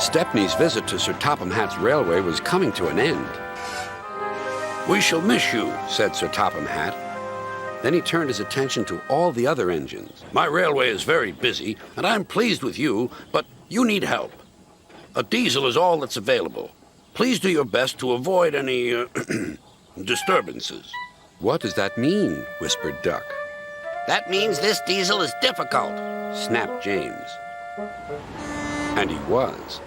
Stepney's visit to Sir Topham Hatt's railway was coming to an end. "We shall miss you," said Sir Topham Hatt. Then he turned his attention to all the other engines. "My railway is very busy, and I'm pleased with you, but you need help. A diesel is all that's available. Please do your best to avoid any disturbances." "What does that mean?" whispered Duck. That means this diesel is difficult, snapped James. And he was.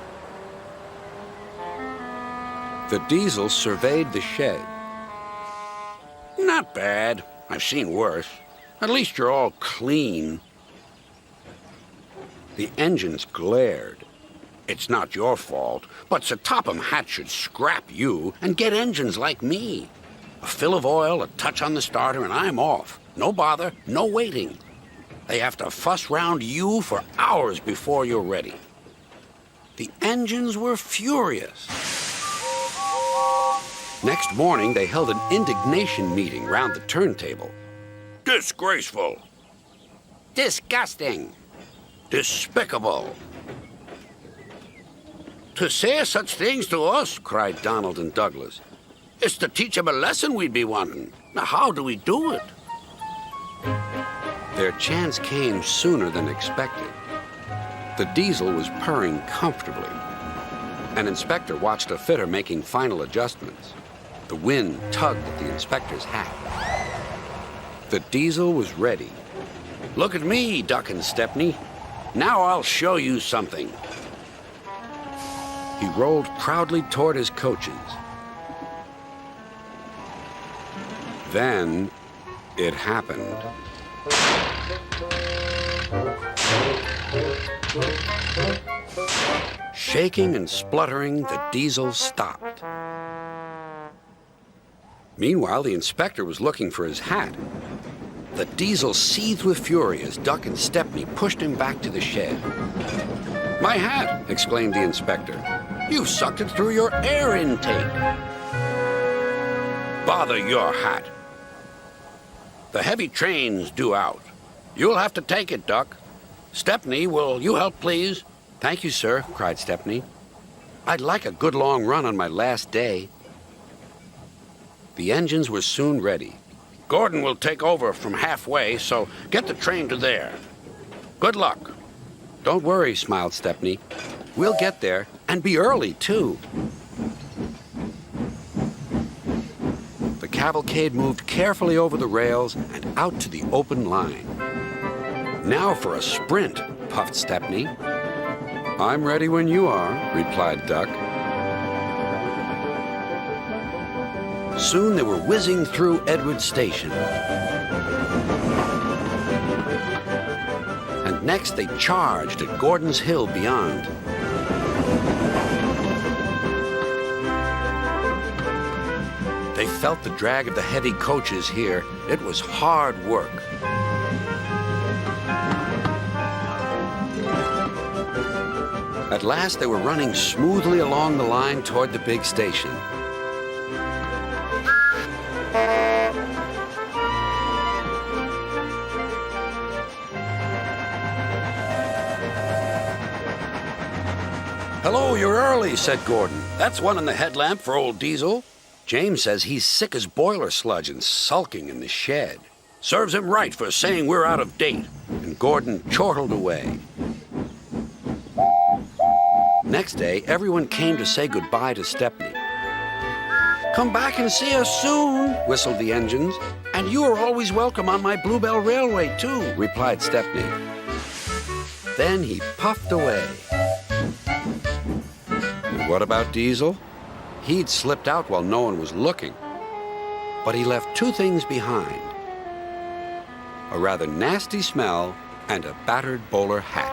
The diesel surveyed the shed. "Not bad. I've seen worse. At least you're all clean." The engines glared. "It's not your fault, but Sir Topham Hatt should scrap you and get engines like me. A fill of oil, a touch on the starter, and I'm off. No bother, no waiting. They have to fuss round you for hours before you're ready." The engines were furious. Next morning, they held an indignation meeting round the turntable. "Disgraceful. disgusting, Despicable. To say such things to us," cried Donald and Douglas. "It's to teach 'em a lesson we'd be wanting. Now, how do we do it?" Their chance came sooner than expected. The diesel was purring comfortably. An inspector watched a fitter making final adjustments. The wind tugged at the inspector's hat. The diesel was ready. "Look at me, Duck and Stepney. Now I'll show you something." He rolled proudly toward his coaches. Then it happened. Shaking and spluttering, the diesel stopped. Meanwhile, the inspector was looking for his hat. The diesel seethed with fury as Duck and Stepney pushed him back to the shed. "My hat!" exclaimed the inspector. "You've sucked it through your air intake." "Bother your hat. The heavy train's due out. You'll have to take it, Duck. Stepney, will you help, please?" "Thank you, sir," cried Stepney. "I'd like a good long run on my last day." The engines were soon ready. "Gordon will take over from halfway, so get the train to there. Good luck." "Don't worry," smiled Stepney. "We'll get there, and be early, too." The cavalcade moved carefully over the rails and out to the open line. "Now for a sprint," puffed Stepney. "I'm ready when you are," replied Duck. Soon they were whizzing through Edward Station. And next they charged at Gordon's Hill beyond. They felt the drag of the heavy coaches here. It was hard work. At last they were running smoothly along the line toward the big station. "Hello, you're early," said Gordon. "That's one in the headlamp for old Diesel. James says he's sick as boiler sludge and sulking in the shed. Serves him right for saying we're out of date." And Gordon chortled away. Next day, everyone came to say goodbye to Stepney. "Come back and see us soon," whistled the engines. "And you are always welcome on my Bluebell Railway, too," replied Stepney. Then he puffed away. And what about Diesel? He'd slipped out while no one was looking. But he left two things behind: a rather nasty smell and a battered bowler hat.